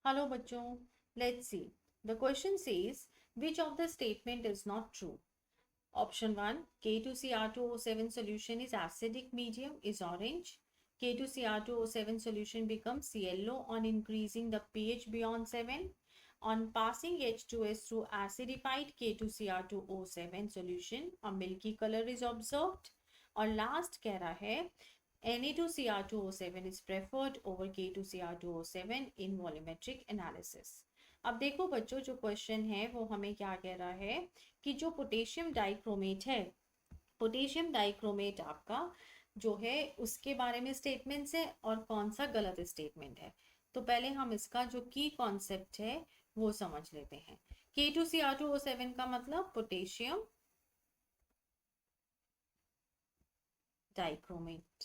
Hello bachcho, let's see. The question says which of the statement is not true? Option 1, K2Cr2O7 solution is acidic medium is orange. K2Cr2O7 solution becomes yellow on increasing the pH beyond 7. On passing H2S through acidified K2Cr2O7 solution, a milky color is observed. और last कह रहा है Na2Cr2O7 is preferred over K2Cr2O7 in volumetric analysis. अब देखो बच्चों, जो question है वो हमें क्या कह रहा है कि जो पोटेशियम डाइक्रोमेट है, पोटेशियम डाइक्रोमेट आपका जो है उसके बारे में स्टेटमेंट्स है और कौन सा गलत स्टेटमेंट है। तो पहले हम इसका जो की कॉन्सेप्ट है वो समझ लेते हैं। K2Cr2O7 का मतलब पोटेशियम डाइक्रोमेट।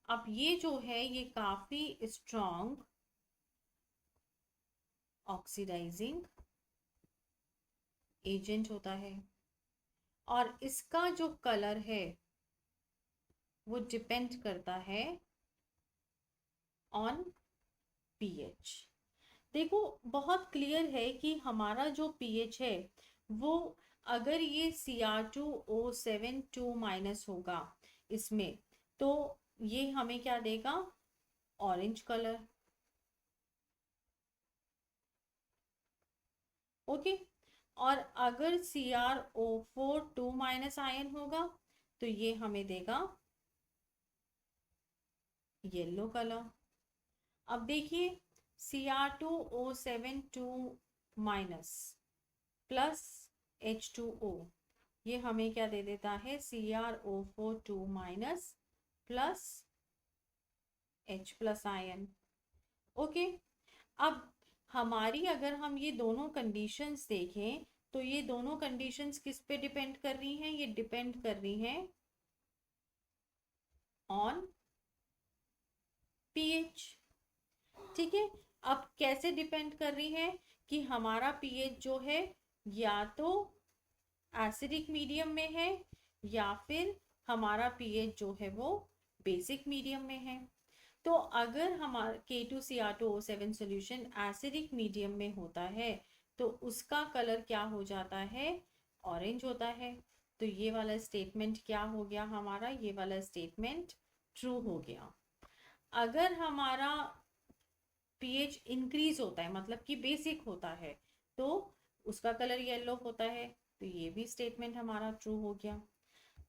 अब ये जो है ये काफी स्ट्रॉन्ग ऑक्सीडाइजिंग एजेंट होता है और इसका जो कलर है वो डिपेंड करता है ऑन पीएच। देखो बहुत क्लियर है कि हमारा जो पीएच है वो अगर ये Cr2O7 2- होगा इसमें, तो ये हमें क्या देगा, ऑरेंज कलर। ओके, और अगर Cr2O4 2- आयन होगा तो ये हमें देगा येलो कलर। अब देखिए Cr2O7 2- प्लस H2O, ये हमें क्या दे देता है, Cr2O4 2- plus H plus ion. Okay, अब हमारी अगर हम ये दोनों कंडीशंस देखें तो ये दोनों कंडीशंस किस पे डिपेंड कर रही हैं, ये डिपेंड कर रही हैं ऑन पीएच। ठीक है, अब कैसे डिपेंड कर रही है कि हमारा पीएच जो है या तो एसिडिक मीडियम में है या फिर हमारा पीएच जो है वो बेसिक मीडियम में है। तो अगर हमारा K2Cr2O7 सॉल्यूशन एसिडिक मीडियम में होता है तो उसका कलर क्या हो जाता है, ऑरेंज होता है। तो ये वाला स्टेटमेंट क्या हो गया हमारा, ये वाला स्टेटमेंट ट्रू हो गया। अगर हमारा पीएच इंक्रीज होता है मतलब कि बेसिक होता है तो उसका कलर येलो होता है, तो ये भी स्टेटमेंट हमारा ट्रू हो गया।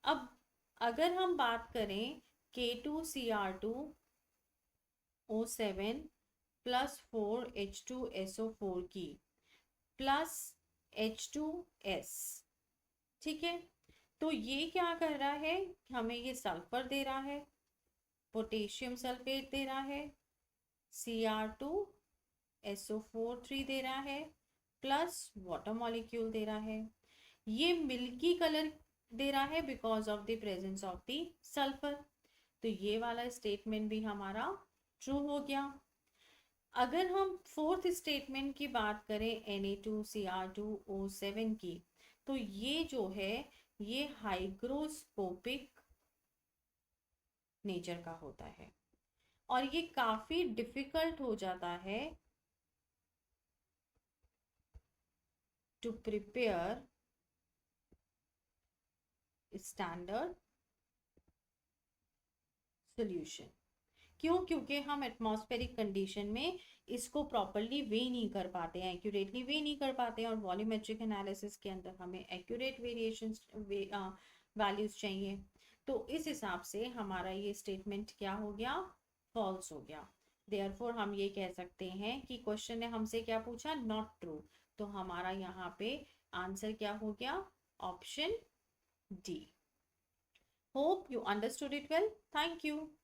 अब अगर हम बात करें K2Cr2O7 प्लस 4H2SO4 की प्लस H2S, ठीक है, तो ये क्या कर रहा है, हमें ये सल्फर दे रहा है, पोटेशियम सल्फेट दे रहा है, Cr2SO4 3 दे रहा है, प्लस वाटर मॉलिक्यूल दे रहा है। ये मिल्की कलर दे रहा है because of the presence of the sulphur. तो ये वाला स्टेटमेंट भी हमारा ट्रू हो गया। अगर हम फोर्थ स्टेटमेंट की बात करें Na2Cr2O7 की, तो ये जो है ये हाइग्रोस्कोपिक नेचर का होता है और ये काफी डिफिकल्ट हो जाता है टू प्रिपेयर स्टैंडर्ड सॉल्यूशन। क्यों, क्योंकि हम एटमॉस्फेरिक कंडीशन में इसको प्रॉपरली वे नहीं कर पाते हैं, एक्यूरेटली वे नहीं कर पाते हैं, और वॉल्यूमेट्रिक एनालिसिस के अंदर हमें एक्यूरेट वेरिएशंस वैल्यूज चाहिए। तो इस हिसाब से हमारा ये स्टेटमेंट क्या हो गया, फॉल्स हो गया। देयरफॉर हम ये कह सकते हैं कि क्वेश्चन ने हमसे क्या पूछा, नॉट ट्रू, तो हमारा यहाँ पे आंसर क्या हो गया, option D. Hope you understood it well, thank you.